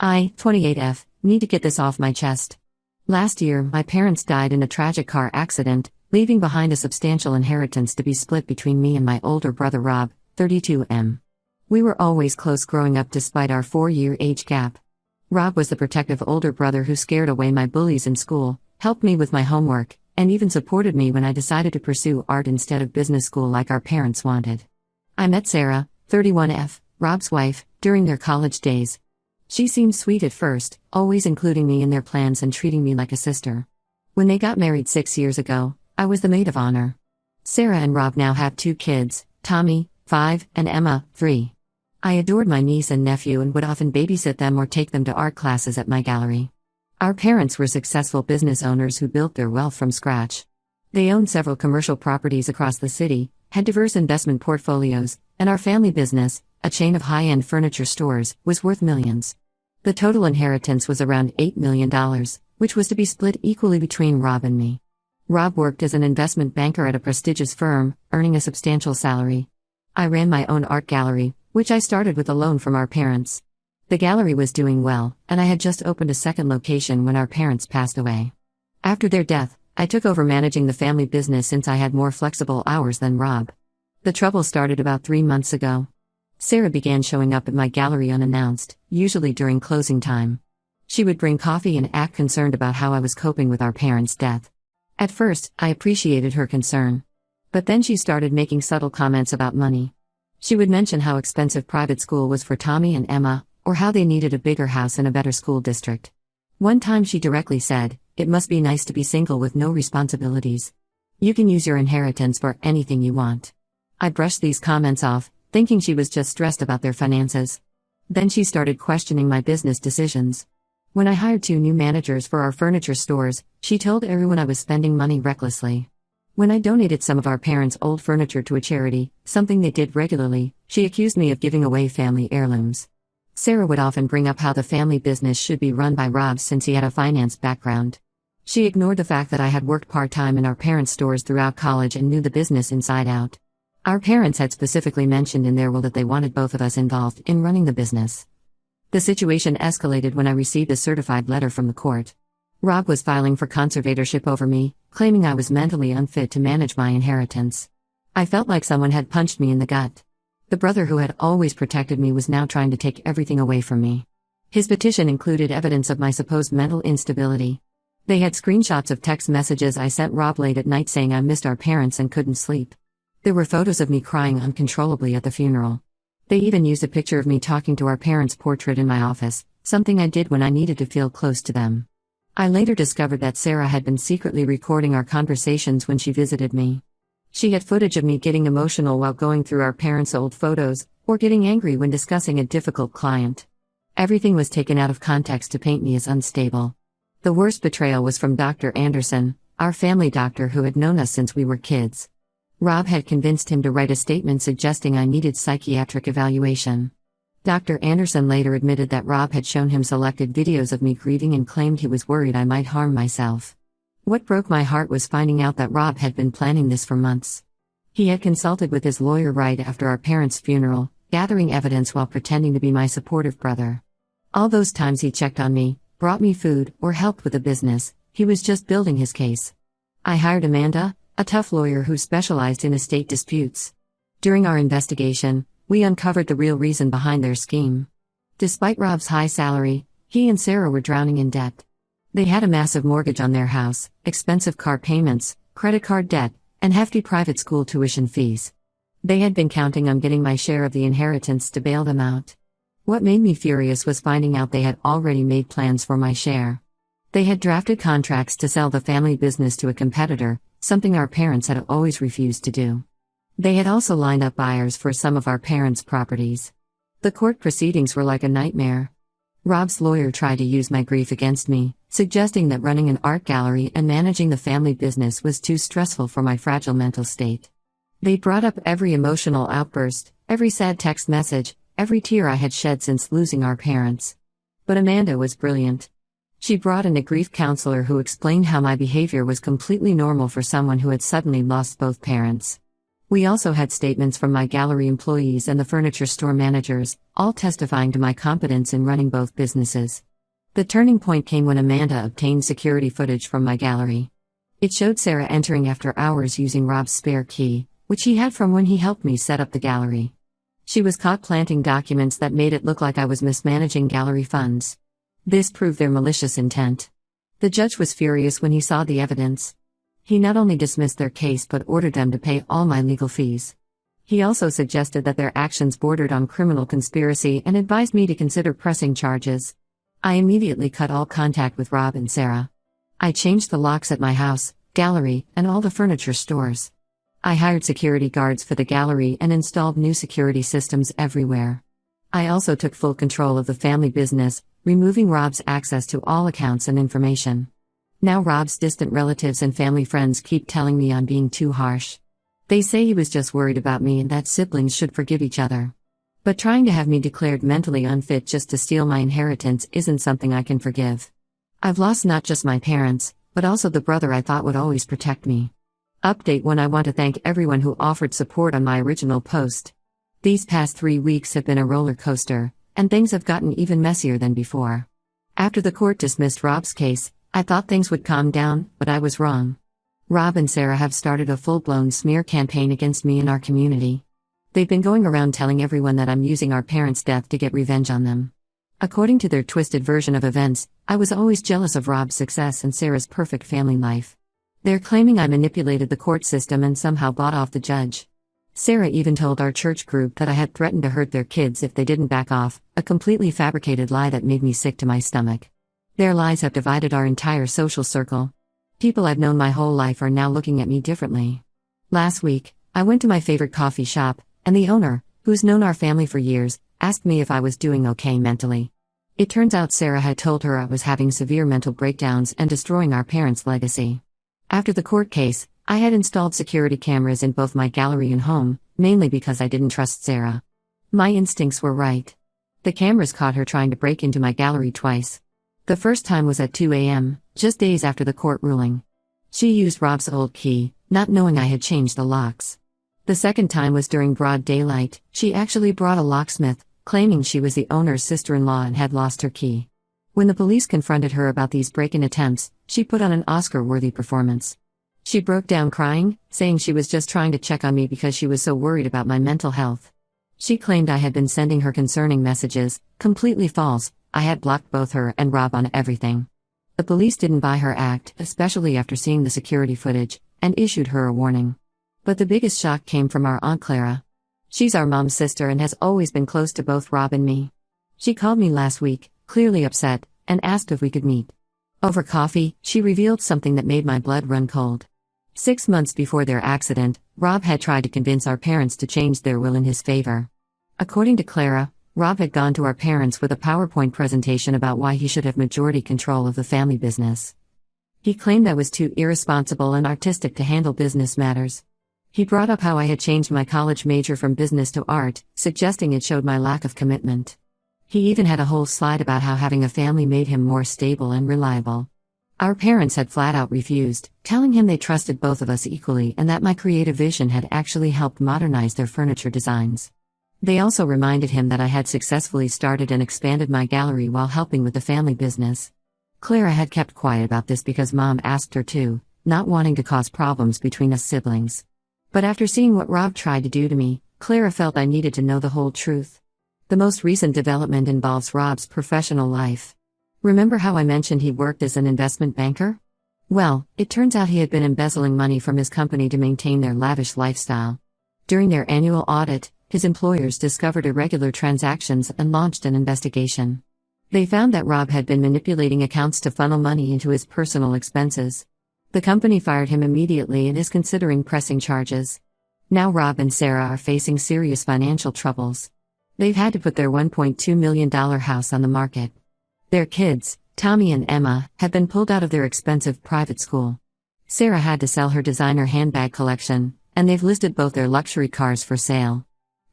I, 28F, need to get this off my chest. Last year, my parents died in a tragic car accident, leaving behind a substantial inheritance to be split between me and my older brother Rob, 32M. We were always close growing up despite our 4-year age gap. Rob was the protective older brother who scared away my bullies in school, helped me with my homework, and even supported me when I decided to pursue art instead of business school like our parents wanted. I met Sarah, 31F, Rob's wife, during their college days. She seemed sweet at first, always including me in their plans and treating me like a sister. When they got married 6 years ago, I was the maid of honor. Sarah and Rob now have 2 kids, Tommy, 5, and Emma, 3. I adored my niece and nephew and would often babysit them or take them to art classes at my gallery. Our parents were successful business owners who built their wealth from scratch. They owned several commercial properties across the city, had diverse investment portfolios, and our family business, a chain of high-end furniture stores, was worth millions. The total inheritance was around $8 million, which was to be split equally between Rob and me. Rob worked as an investment banker at a prestigious firm, earning a substantial salary. I ran my own art gallery, which I started with a loan from our parents. The gallery was doing well, and I had just opened a second location when our parents passed away. After their death, I took over managing the family business since I had more flexible hours than Rob. The trouble started about 3 months ago. Sarah began showing up at my gallery unannounced, usually during closing time. She would bring coffee and act concerned about how I was coping with our parents' death. At first, I appreciated her concern. But then she started making subtle comments about money. She would mention how expensive private school was for Tommy and Emma, or how they needed a bigger house in a better school district. One time she directly said, "It must be nice to be single with no responsibilities. You can use your inheritance for anything you want." I brushed these comments off, thinking she was just stressed about their finances. Then she started questioning my business decisions. When I hired 2 new managers for our furniture stores, she told everyone I was spending money recklessly. When I donated some of our parents' old furniture to a charity, something they did regularly, she accused me of giving away family heirlooms. Sarah would often bring up how the family business should be run by Rob since he had a finance background. She ignored the fact that I had worked part-time in our parents' stores throughout college and knew the business inside out. Our parents had specifically mentioned in their will that they wanted both of us involved in running the business. The situation escalated when I received a certified letter from the court. Rob was filing for conservatorship over me, claiming I was mentally unfit to manage my inheritance. I felt like someone had punched me in the gut. The brother who had always protected me was now trying to take everything away from me. His petition included evidence of my supposed mental instability. They had screenshots of text messages I sent Rob late at night saying I missed our parents and couldn't sleep. There were photos of me crying uncontrollably at the funeral. They even used a picture of me talking to our parents' portrait in my office, something I did when I needed to feel close to them. I later discovered that Sarah had been secretly recording our conversations when she visited me. She had footage of me getting emotional while going through our parents' old photos, or getting angry when discussing a difficult client. Everything was taken out of context to paint me as unstable. The worst betrayal was from Dr. Anderson, our family doctor who had known us since we were kids. Rob had convinced him to write a statement suggesting I needed psychiatric evaluation. Dr. Anderson later admitted that Rob had shown him selected videos of me grieving and claimed he was worried I might harm myself. What broke my heart was finding out that Rob had been planning this for months. He had consulted with his lawyer right after our parents' funeral, gathering evidence while pretending to be my supportive brother. All those times he checked on me, brought me food, or helped with the business, he was just building his case. I hired Amanda, a tough lawyer who specialized in estate disputes. During our investigation, we uncovered the real reason behind their scheme. Despite Rob's high salary, he and Sarah were drowning in debt. They had a massive mortgage on their house, expensive car payments, credit card debt, and hefty private school tuition fees. They had been counting on getting my share of the inheritance to bail them out. What made me furious was finding out they had already made plans for my share. They had drafted contracts to sell the family business to a competitor, something our parents had always refused to do. They had also lined up buyers for some of our parents' properties. The court proceedings were like a nightmare. Rob's lawyer tried to use my grief against me, suggesting that running an art gallery and managing the family business was too stressful for my fragile mental state. They brought up every emotional outburst, every sad text message, every tear I had shed since losing our parents. But Amanda was brilliant. She brought in a grief counselor who explained how my behavior was completely normal for someone who had suddenly lost both parents. We also had statements from my gallery employees and the furniture store managers, all testifying to my competence in running both businesses. The turning point came when Amanda obtained security footage from my gallery. It showed Sarah entering after hours using Rob's spare key, which he had from when he helped me set up the gallery. She was caught planting documents that made it look like I was mismanaging gallery funds. This proved their malicious intent. The judge was furious when he saw the evidence. He not only dismissed their case but ordered them to pay all my legal fees. He also suggested that their actions bordered on criminal conspiracy and advised me to consider pressing charges. I immediately cut all contact with Rob and Sarah. I changed the locks at my house, gallery, and all the furniture stores. I hired security guards for the gallery and installed new security systems everywhere. I also took full control of the family business, removing Rob's access to all accounts and information. Now Rob's distant relatives and family friends keep telling me I'm being too harsh. They say he was just worried about me and that siblings should forgive each other. But trying to have me declared mentally unfit just to steal my inheritance isn't something I can forgive. I've lost not just my parents, but also the brother I thought would always protect me. Update 1: I want to thank everyone who offered support on my original post. These past 3 weeks have been a roller coaster, and things have gotten even messier than before. After the court dismissed Rob's case, I thought things would calm down, but I was wrong. Rob and Sarah have started a full-blown smear campaign against me and our community. They've been going around telling everyone that I'm using our parents' death to get revenge on them. According to their twisted version of events, I was always jealous of Rob's success and Sarah's perfect family life. They're claiming I manipulated the court system and somehow bought off the judge. Sarah even told our church group that I had threatened to hurt their kids if they didn't back off, a completely fabricated lie that made me sick to my stomach. Their lies have divided our entire social circle. People I've known my whole life are now looking at me differently. Last week, I went to my favorite coffee shop, and the owner, who's known our family for years, asked me if I was doing okay mentally. It turns out Sarah had told her I was having severe mental breakdowns and destroying our parents' legacy. After the court case, I had installed security cameras in both my gallery and home, mainly because I didn't trust Sarah. My instincts were right. The cameras caught her trying to break into my gallery twice. The first time was at 2 a.m., just days after the court ruling. She used Rob's old key, not knowing I had changed the locks. The second time was during broad daylight. She actually brought a locksmith, claiming she was the owner's sister-in-law and had lost her key. When the police confronted her about these break-in attempts, she put on an Oscar-worthy performance. She broke down crying, saying she was just trying to check on me because she was so worried about my mental health. She claimed I had been sending her concerning messages, completely false. I had blocked both her and Rob on everything. The police didn't buy her act, especially after seeing the security footage, and issued her a warning. But the biggest shock came from our Aunt Clara. She's our mom's sister and has always been close to both Rob and me. She called me last week, clearly upset, and asked if we could meet. Over coffee, she revealed something that made my blood run cold. 6 months before their accident, Rob had tried to convince our parents to change their will in his favor. According to Clara, Rob had gone to our parents with a PowerPoint presentation about why he should have majority control of the family business. He claimed I was too irresponsible and artistic to handle business matters. He brought up how I had changed my college major from business to art, suggesting it showed my lack of commitment. He even had a whole slide about how having a family made him more stable and reliable. Our parents had flat out refused, telling him they trusted both of us equally and that my creative vision had actually helped modernize their furniture designs. They also reminded him that I had successfully started and expanded my gallery while helping with the family business. Clara had kept quiet about this because Mom asked her to, not wanting to cause problems between us siblings. But after seeing what Rob tried to do to me, Clara felt I needed to know the whole truth. The most recent development involves Rob's professional life. Remember how I mentioned he worked as an investment banker? Well, it turns out he had been embezzling money from his company to maintain their lavish lifestyle. During their annual audit, his employers discovered irregular transactions and launched an investigation. They found that Rob had been manipulating accounts to funnel money into his personal expenses. The company fired him immediately and is considering pressing charges. Now Rob and Sarah are facing serious financial troubles. They've had to put their $1.2 million house on the market. Their kids, Tommy and Emma, have been pulled out of their expensive private school. Sarah had to sell her designer handbag collection, and they've listed both their luxury cars for sale.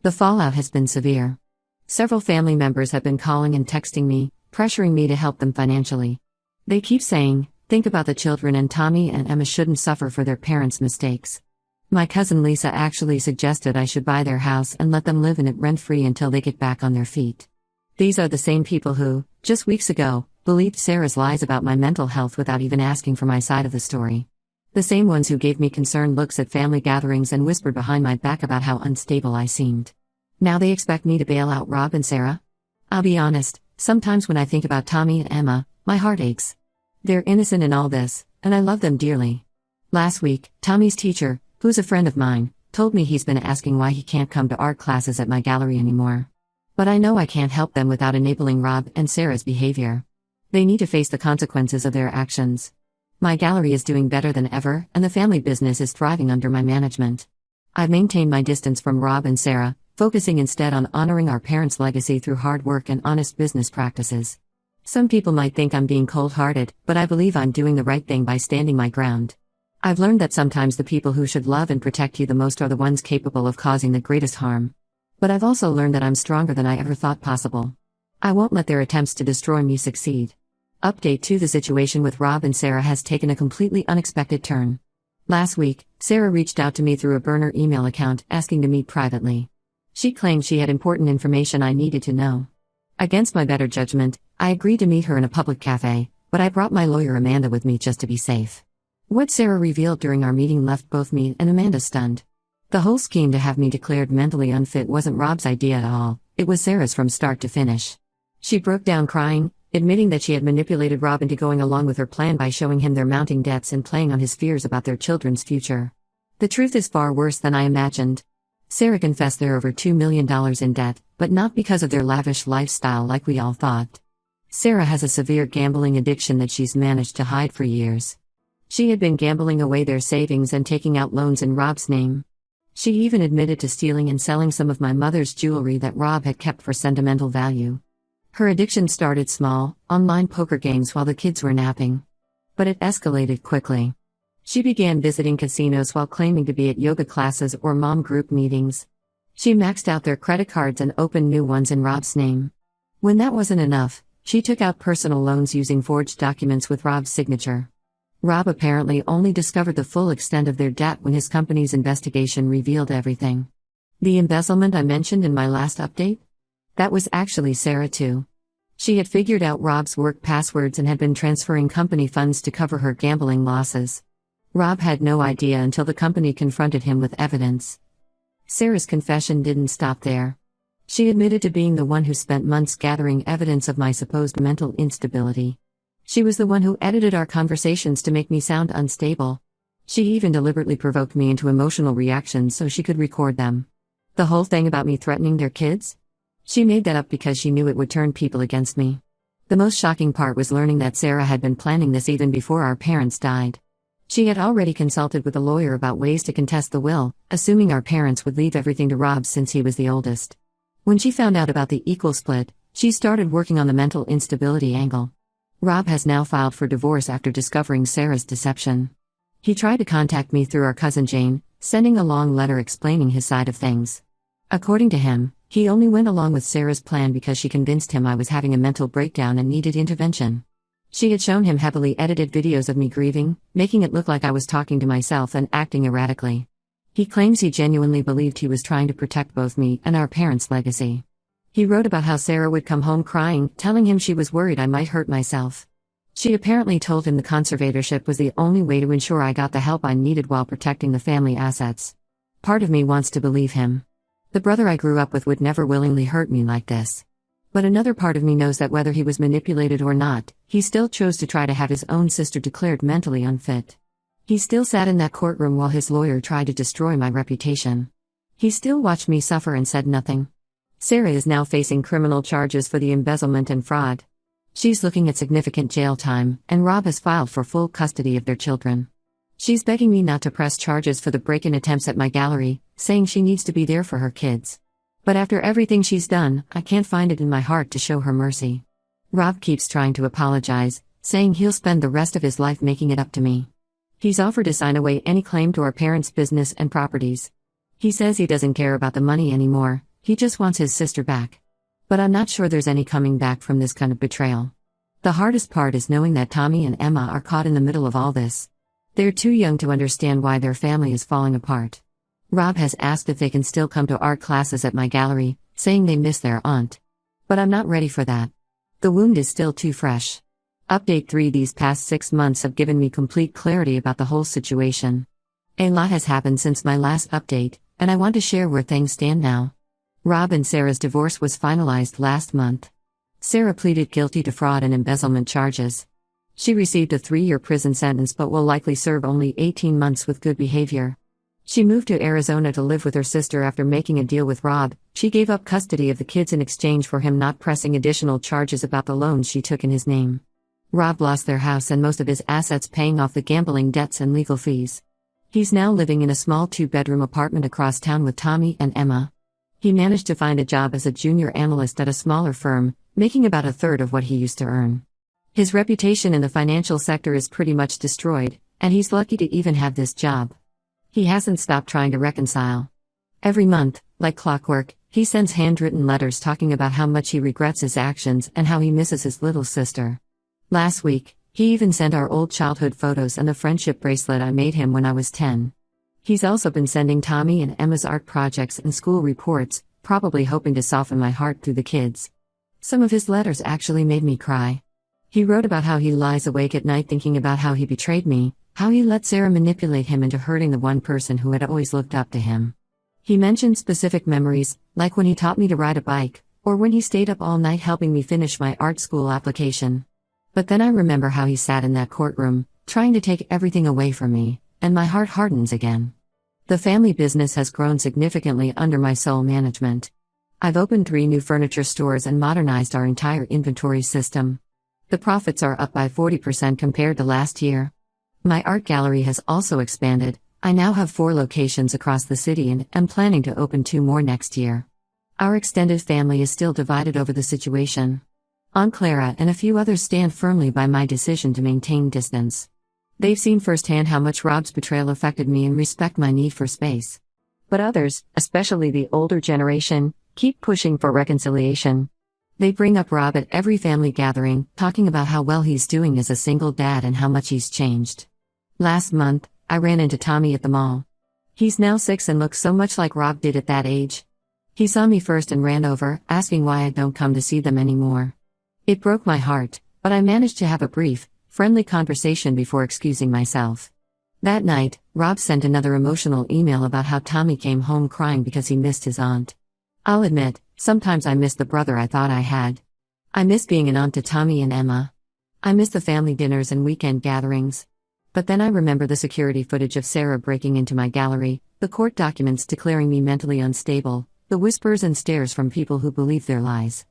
The fallout has been severe. Several family members have been calling and texting me, pressuring me to help them financially. They keep saying, think about the children and Tommy and Emma shouldn't suffer for their parents' mistakes. My cousin Lisa actually suggested I should buy their house and let them live in it rent-free until they get back on their feet. These are the same people who, just weeks ago, believed Sarah's lies about my mental health without even asking for my side of the story. The same ones who gave me concerned looks at family gatherings and whispered behind my back about how unstable I seemed. Now they expect me to bail out Rob and Sarah? I'll be honest, sometimes when I think about Tommy and Emma, my heart aches. They're innocent in all this, and I love them dearly. Last week, Tommy's teacher, who's a friend of mine, told me he's been asking why he can't come to art classes at my gallery anymore. But I know I can't help them without enabling Rob and Sarah's behavior. They need to face the consequences of their actions. My gallery is doing better than ever, and the family business is thriving under my management. I've maintained my distance from Rob and Sarah, focusing instead on honoring our parents' legacy through hard work and honest business practices. Some people might think I'm being cold-hearted, but I believe I'm doing the right thing by standing my ground. I've learned that sometimes the people who should love and protect you the most are the ones capable of causing the greatest harm. But I've also learned that I'm stronger than I ever thought possible. I won't let their attempts to destroy me succeed. Update 2: The situation with Rob and Sarah has taken a completely unexpected turn. Last week, Sarah reached out to me through a burner email account asking to meet privately. She claimed she had important information I needed to know. Against my better judgment, I agreed to meet her in a public cafe, but I brought my lawyer Amanda with me just to be safe. What Sarah revealed during our meeting left both me and Amanda stunned. The whole scheme to have me declared mentally unfit wasn't Rob's idea at all, it was Sarah's from start to finish. She broke down crying, admitting that she had manipulated Rob into going along with her plan by showing him their mounting debts and playing on his fears about their children's future. The truth is far worse than I imagined. Sarah confessed they're over $2 million in debt, but not because of their lavish lifestyle like we all thought. Sarah has a severe gambling addiction that she's managed to hide for years. She had been gambling away their savings and taking out loans in Rob's name. She even admitted to stealing and selling some of my mother's jewelry that Rob had kept for sentimental value. Her addiction started small, online poker games while the kids were napping. But it escalated quickly. She began visiting casinos while claiming to be at yoga classes or mom group meetings. She maxed out their credit cards and opened new ones in Rob's name. When that wasn't enough, she took out personal loans using forged documents with Rob's signature. Rob apparently only discovered the full extent of their debt when his company's investigation revealed everything. The embezzlement I mentioned in my last update? That was actually Sarah too. She had figured out Rob's work passwords and had been transferring company funds to cover her gambling losses. Rob had no idea until the company confronted him with evidence. Sarah's confession didn't stop there. She admitted to being the one who spent months gathering evidence of my supposed mental instability. She was the one who edited our conversations to make me sound unstable. She even deliberately provoked me into emotional reactions so she could record them. The whole thing about me threatening their kids? She made that up because she knew it would turn people against me. The most shocking part was learning that Sarah had been planning this even before our parents died. She had already consulted with a lawyer about ways to contest the will, assuming our parents would leave everything to Rob since he was the oldest. When she found out about the equal split, she started working on the mental instability angle. Rob has now filed for divorce after discovering Sarah's deception. He tried to contact me through our cousin Jane, sending a long letter explaining his side of things. According to him, he only went along with Sarah's plan because she convinced him I was having a mental breakdown and needed intervention. She had shown him heavily edited videos of me grieving, making it look like I was talking to myself and acting erratically. He claims he genuinely believed he was trying to protect both me and our parents' legacy. He wrote about how Sarah would come home crying, telling him she was worried I might hurt myself. She apparently told him the conservatorship was the only way to ensure I got the help I needed while protecting the family assets. Part of me wants to believe him. The brother I grew up with would never willingly hurt me like this. But another part of me knows that whether he was manipulated or not, he still chose to try to have his own sister declared mentally unfit. He still sat in that courtroom while his lawyer tried to destroy my reputation. He still watched me suffer and said nothing. Sarah is now facing criminal charges for the embezzlement and fraud. She's looking at significant jail time, and Rob has filed for full custody of their children. She's begging me not to press charges for the break-in attempts at my gallery, saying she needs to be there for her kids. But after everything she's done, I can't find it in my heart to show her mercy. Rob keeps trying to apologize, saying he'll spend the rest of his life making it up to me. He's offered to sign away any claim to our parents' business and properties. He says he doesn't care about the money anymore, he just wants his sister back. But I'm not sure there's any coming back from this kind of betrayal. The hardest part is knowing that Tommy and Emma are caught in the middle of all this. They're too young to understand why their family is falling apart. Rob has asked if they can still come to art classes at my gallery, saying they miss their aunt. But I'm not ready for that. The wound is still too fresh. Update 3: These past 6 months have given me complete clarity about the whole situation. A lot has happened since my last update, and I want to share where things stand now. Rob and Sarah's divorce was finalized last month. Sarah pleaded guilty to fraud and embezzlement charges. She received a 3-year prison sentence but will likely serve only 18 months with good behavior. She moved to Arizona to live with her sister after making a deal with Rob. She gave up custody of the kids in exchange for him not pressing additional charges about the loans she took in his name. Rob lost their house and most of his assets, paying off the gambling debts and legal fees. He's now living in a small 2-bedroom apartment across town with Tommy and Emma. He managed to find a job as a junior analyst at a smaller firm, making about a third of what he used to earn. His reputation in the financial sector is pretty much destroyed, and he's lucky to even have this job. He hasn't stopped trying to reconcile. Every month, like clockwork, he sends handwritten letters talking about how much he regrets his actions and how he misses his little sister. Last week, he even sent our old childhood photos and the friendship bracelet I made him when I was 10. He's also been sending Tommy and Emma's art projects and school reports, probably hoping to soften my heart through the kids. Some of his letters actually made me cry. He wrote about how he lies awake at night thinking about how he betrayed me, how he let Sarah manipulate him into hurting the one person who had always looked up to him. He mentioned specific memories, like when he taught me to ride a bike, or when he stayed up all night helping me finish my art school application. But then I remember how he sat in that courtroom, trying to take everything away from me, and my heart hardens again. The family business has grown significantly under my sole management. I've opened 3 new furniture stores and modernized our entire inventory system. The profits are up by 40% compared to last year. My art gallery has also expanded. I now have 4 locations across the city and am planning to open 2 more next year. Our extended family is still divided over the situation. Aunt Clara and a few others stand firmly by my decision to maintain distance. They've seen firsthand how much Rob's betrayal affected me and respect my need for space. But others, especially the older generation, keep pushing for reconciliation. They bring up Rob at every family gathering, talking about how well he's doing as a single dad and how much he's changed. Last month, I ran into Tommy at the mall. He's now 6 and looks so much like Rob did at that age. He saw me first and ran over, asking why I don't come to see them anymore. It broke my heart, but I managed to have a brief, friendly conversation before excusing myself. That night, Rob sent another emotional email about how Tommy came home crying because he missed his aunt. I'll admit, sometimes I miss the brother I thought I had. I miss being an aunt to Tommy and Emma. I miss the family dinners and weekend gatherings. But then I remember the security footage of Sarah breaking into my gallery, the court documents declaring me mentally unstable, the whispers and stares from people who believe their lies.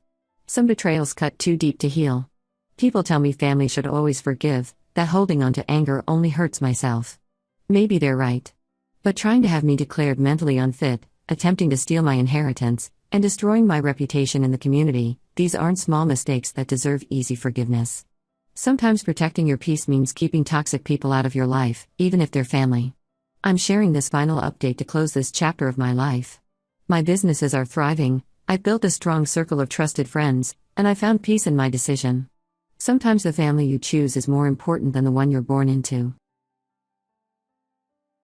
Some betrayals cut too deep to heal. People tell me family should always forgive, that holding on to anger only hurts myself. Maybe they're right. But trying to have me declared mentally unfit, attempting to steal my inheritance, and destroying my reputation in the community, these aren't small mistakes that deserve easy forgiveness. Sometimes protecting your peace means keeping toxic people out of your life, even if they're family. I'm sharing this final update to close this chapter of my life. My businesses are thriving. I've built a strong circle of trusted friends, and I found peace in my decision. Sometimes the family you choose is more important than the one you're born into.